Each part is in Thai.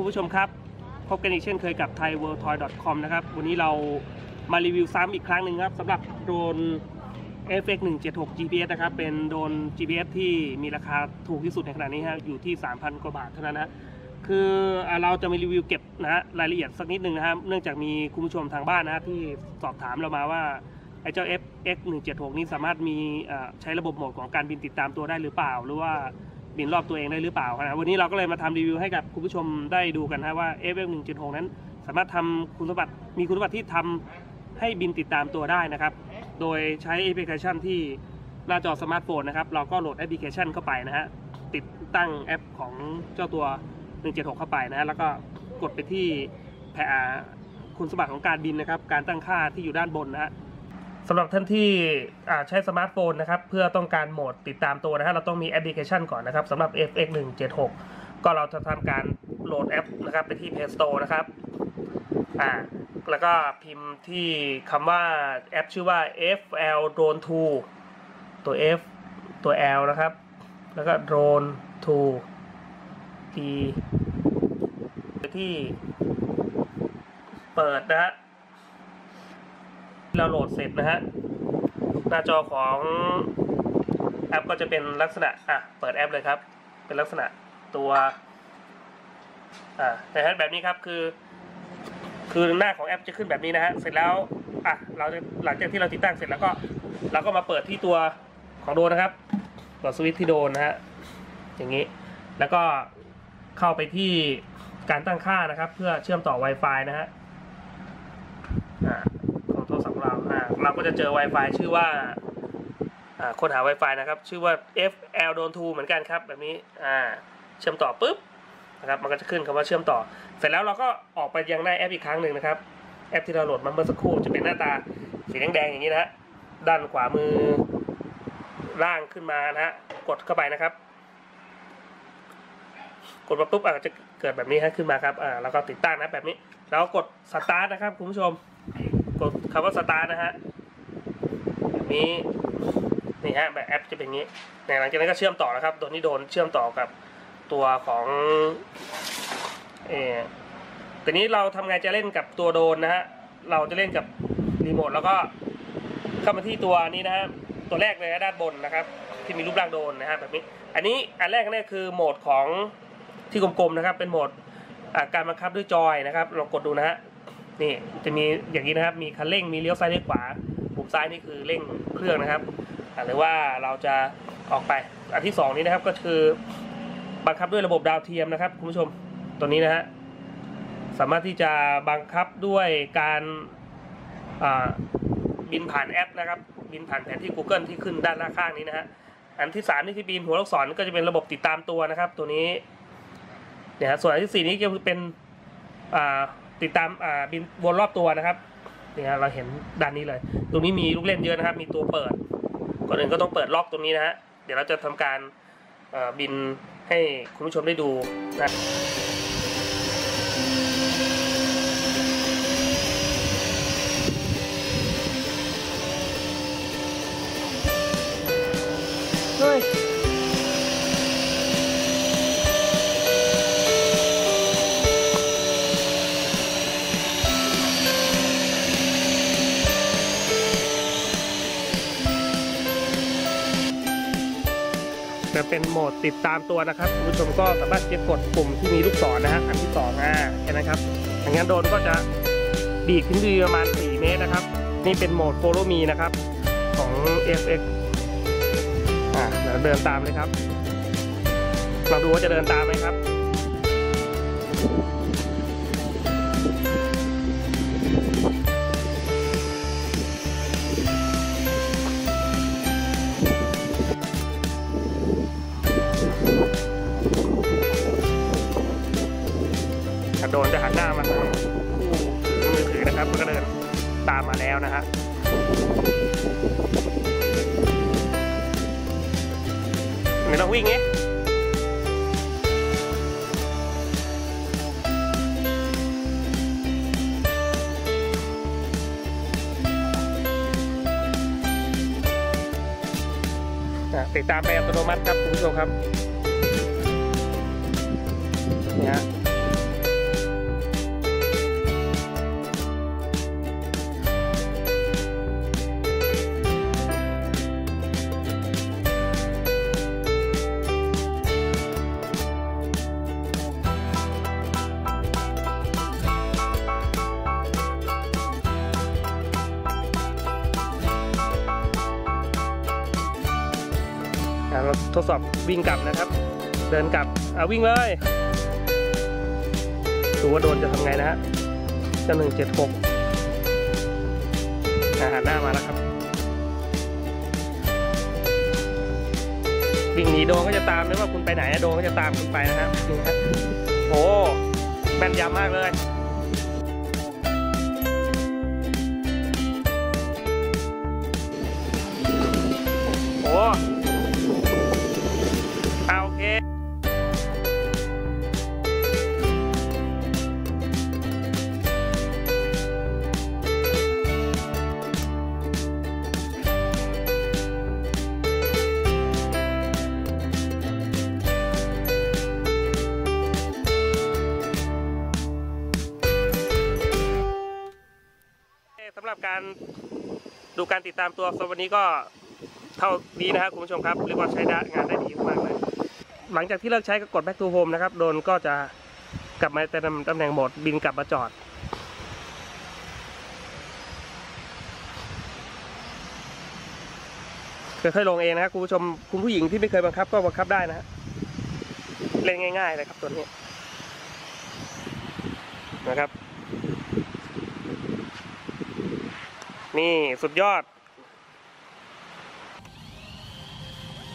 คุณผู้ชมครับพบกันอีกเช่นเคยกับ thaiworldtoy.com นะครับวันนี้เรามารีวิวซ้ำอีกครั้งหนึ่งครับสำหรับโดรน FX176 GPS นะครับเป็นโดรน GPS ที่มีราคาถูกที่สุดในขณะนี้ฮะอยู่ที่ 3,000 กว่าบาทเท่านั้นนะคือเราจะมารีวิวเก็บนะรายละเอียดสักนิดนึงนะครับเนื่องจากมีคุณผู้ชมทางบ้านนะที่สอบถามเรามาว่าไอ้เจ้า FX176 นี้สามารถมีใช้ระบบโหมดของการบินติดตามตัวได้หรือเปล่าหรือว่าบินรอบตัวเองได้หรือเปล่านะวันนี้เราก็เลยมาทำรีวิวให้กับคุณผู้ชมได้ดูกันนะว่า FX176 นั้นสามารถทำคุณสมบัติมีคุณสมบัติที่ทำให้บินติดตามตัวได้นะครับโดยใช้แอปพลิเคชันที่หน้าจอสมาร์ทโฟนนะครับเราก็โหลดแอปพลิเคชันเข้าไปนะฮะติดตั้งแอปของเจ้าตัว176เข้าไปนะฮะแล้วก็กดไปที่คุณสมบัติของการบินนะครับการตั้งค่าที่อยู่ด้านบนนะฮะสำหรับท่านที่ใช้สมาร์ทโฟนนะครับเพื่อต้องการโหมดติดตามตัวนะฮะเราต้องมีแอปพลิเคชันก่อนนะครับสำหรับ FX176 ก็เราจะทำการโหลดแอปนะครับไปที่ Play Store นะครับแล้วก็พิมพ์ที่คำว่าแอปชื่อว่า FL Drone 2 ตัว F ตัว L นะครับแล้วก็ Drone 2 E ไปที่เปิดนะฮะเราโหลดเสร็จนะฮะหน้าจอของแอปก็จะเป็นลักษณะเปิดแอปเลยครับเป็นลักษณะตัวนะฮะแบบนี้ครับคือหน้าของแอปจะขึ้นแบบนี้นะฮะเสร็จแล้วเราจะหลังจากที่เราติดตั้งเสร็จแล้วก็เราก็มาเปิดที่ตัวของโดรนนะครับกดสวิตช์ที่โดรนนะฮะอย่างนี้แล้วก็เข้าไปที่การตั้งค่านะครับเพื่อเชื่อมต่อ Wi-Fi นะฮะของโทรศัพท์เราก็จะเจอ Wi-Fi ชื่อว่าค้นหา Wi-Fi นะครับชื่อว่า FL Drone 2เหมือนกันครับแบบนี้เชื่อมต่อปุ๊บนะครับมันก็จะขึ้นคำว่าเชื่อมต่อเสร็จแล้วเราก็ออกไปยังหน้าแอปอีกครั้งหนึ่งนะครับแอปที่เราโหลดมาเมื่อสักครู่จะเป็นหน้าตาสีแดงๆอย่างนี้นะฮะด้านขวามือล่างขึ้นมานะฮะกดเข้าไปนะครับกดมาปุ๊บจะเกิดแบบนี้ฮะขึ้นมาครับแล้วก็ติดตั้งนะแบบนี้แล้วกดสตาร์ทนะครับคุณผู้ชมกดคำว่าสตาร์ทนะฮะแบบนี้นี่ฮะแบบแอปจะเป็นอย่างนี้หลังจากนั้นก็เชื่อมต่อนะครับตัวนี้โดนเชื่อมต่อกับตัวของแต่นี้เราทำไงจะเล่นกับตัวโดรนนะฮะเราจะเล่นกับรีโมทแล้วก็เข้ามาที่ตัวนี้นะฮะตัวแรกเลยด้านบนนะครับที่มีรูปร่างโดรนนะฮะแบบนี้อันแรกนี่คือโหมดของที่กลมๆนะครับเป็นโหมดการบังคับด้วยจอยนะครับลองกดดูนะฮะนี่จะมีอย่างนี้นะครับมีคันเร่งมีเลี้ยวซ้ายเลี้ยวขวาปุ่มซ้ายนี่คือเร่งเครื่องนะครับหรือว่าเราจะออกไปอันที่2นี้นะครับก็คือบังคับด้วยระบบดาวเทียมนะครับคุณผู้ชมตัวนี้นะฮะสามารถที่จะบังคับด้วยการบินผ่านแอปนะครับบินผ่านแผนที่ Google ที่ขึ้นด้านล่างข้างนี้นะฮะอันที่3นี่ที่บินหัวลูกศรก็จะเป็นระบบติดตามตัวนะครับตัวนี้เนี่ยส่วนอันที่4นี้ก็คือเป็นติดตามบินวนรอบตัวนะครับเนี่ยเราเห็นด้านนี้เลยตรงนี้มีลูกเล่นเยอะนะครับมีตัวเปิดก่อนอื่นก็ต้องเปิดล็อกตรงนี้นะฮะเดี๋ยวเราจะทำการบินให้คุณผู้ชมได้ดูนะจะเป็นโหมดติดตามตัวนะครับคุณผู้ชมก็สามารถจะกดปุ่มที่มีลูกศรนะฮะอันที่2แค่นั้นครับอย่างนั้นโดรนก็จะดีดขึ้นดีประมาณ4 เมตรนะครับนี่เป็นโหมด Follow Me นะครับของ FX เดี๋ยวเดินตามเลยครับเราดูว่าจะเดินตามไหมครับโดนจะหันหน้ามาทางมือถือนะครับมันก็เดินตามมาแล้วนะฮะไม่ต้องวิ่งไงติดตามไปอัตโนมัติครับคุณผู้ชมครับนี่ฮะ เราทดสอบวิ่งกลับนะครับเดินกลับวิ่งเลยดูว่าโดนจะทำไงนะฮะเจ้า176หันหน้ามาแล้วครับวิ่งหนีโดนก็จะตามไม่ว่าคุณไปไหนโดนก็จะตามคุณไปนะครับนี่ฮะโอ้แม่นยำมากเลยโอ้โอเคสำหรับการดูการติดตามตัววันนี้ก็เท่านี้นะครับคุณผู้ชมครับเรียกว่าใช้งานได้ดีมากเลยหลังจากที่เลิกใช้ก็กด back to home นะครับโดนก็จะกลับมาในตำแหน่งโหมดบินกลับมาจอดค่อยๆลงเองนะครับคุณผู้ชมคุณผู้หญิงที่ไม่เคยบังคับก็บังคับได้นะฮะเล่นง่ายๆเลยครับตัวนี้นะครับนี่สุดยอด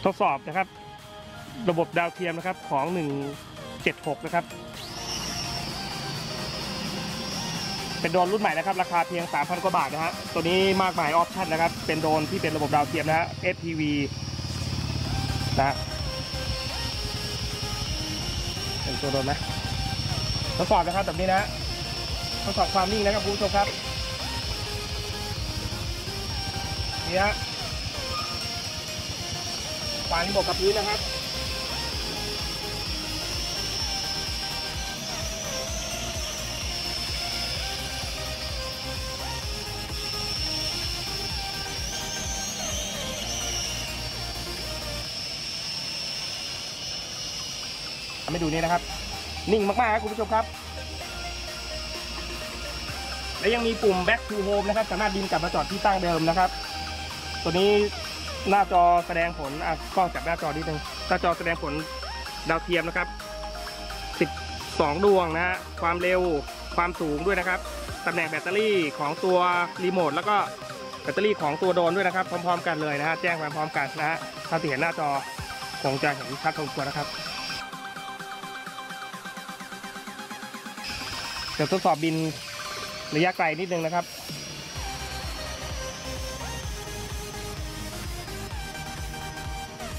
ทดสอบนะครับระบบดาวเทียมนะครับของ176นะครับเป็นโดรนรุ่นใหม่นะครับราคาเพียง 3,000 กว่าบาทนะฮะตัวนี้มากมายออปชั่นนะครับเป็นโดรนที่เป็นระบบดาวเทียมนะฮะ FPV นะฮะเป็นตัวโดรนนะทดสอบนะครับแบบนี้นะทดสอบความนิ่งนะครับคุณผู้ชมครับนี่ฮะวางที่บกกับพื้นนะครับไม่ดูนี่นะครับนิ่งมากๆครับคุณผู้ชมครับและยังมีปุ่ม back to home นะครับสามารถบินกลับมาจอดที่ตั้งเดิมนะครับตัวนี้หน้าจอแสดงผลกล้องจับหน้าจอนิดนึงหน้าจอแสดงผลดาวเทียมนะครับ12 ดวงนะฮะความเร็วความสูงด้วยนะครับตำแหน่งแบตเตอรี่ของตัวรีโมทแล้วก็แบตเตอรี่ของตัวโดรนด้วยนะครับพร้อมๆกันเลยนะฮะแจ้งมาพร้อมกันนะฮะถ้าที่เห็นหน้าจอคงจะเห็นชัดพอสมควรนะครับเดี๋ยวทดสอบบินระยะไกลนิดนึงนะครับ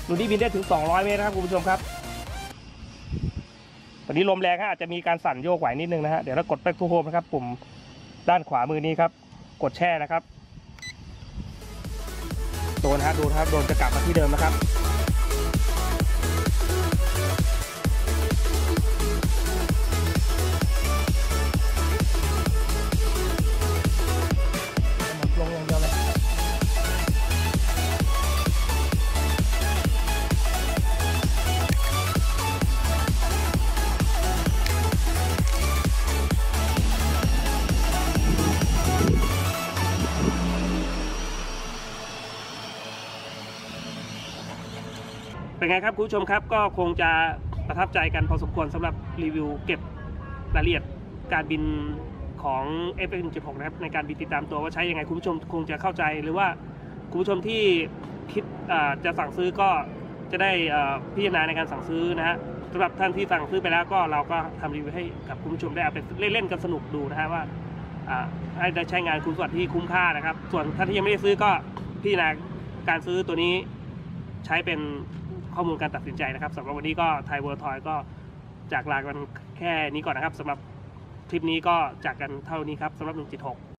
ดูนี่บินได้ถึง200 เมตรนะครับคุณผู้ชมครับตอนนี้ลมแรงอาจจะมีการสั่นโยกไหวนิดนึงนะฮะเดี๋ยวเรากด back to home นะครับปุ่มด้านขวามือนี้ครับกดแช่นะครับโดนฮะโดนครับโดนจะกลับมาที่เดิมนะครับลงอย่างเดียวเลยเป็นไงครับคุณผู้ชมครับก็คงจะประทับใจกันพอสมควรสำหรับรีวิวเก็บรายละเอียดการบินของ FX176 นะครับในการบินติดตามตัวว่าใช้ยังไงคุณผู้ชมคงจะเข้าใจหรือว่าคุณผู้ชมที่คิดจะสั่งซื้อก็จะได้พิจารณาในการสั่งซื้อนะฮะสำหรับท่านที่สั่งซื้อไปแล้วก็เราก็ทำรีวิวให้กับคุณผู้ชมได้เอาไปเล่นๆกันสนุกดูนะฮะว่าได้ใช้งานคุณสมบัติที่คุ้มค่านะครับส่วนท่านที่ยังไม่ได้ซื้อก็พิจารณาการซื้อตัวนี้ใช้เป็นข้อมูลการตัดสินใจนะครับสำหรับวันนี้ก็ไทยเวิลด์ทอยก็จากลากันแค่นี้ก่อนนะครับสำหรับคลิปนี้ก็จากกันเท่านี้ครับสำหรับ176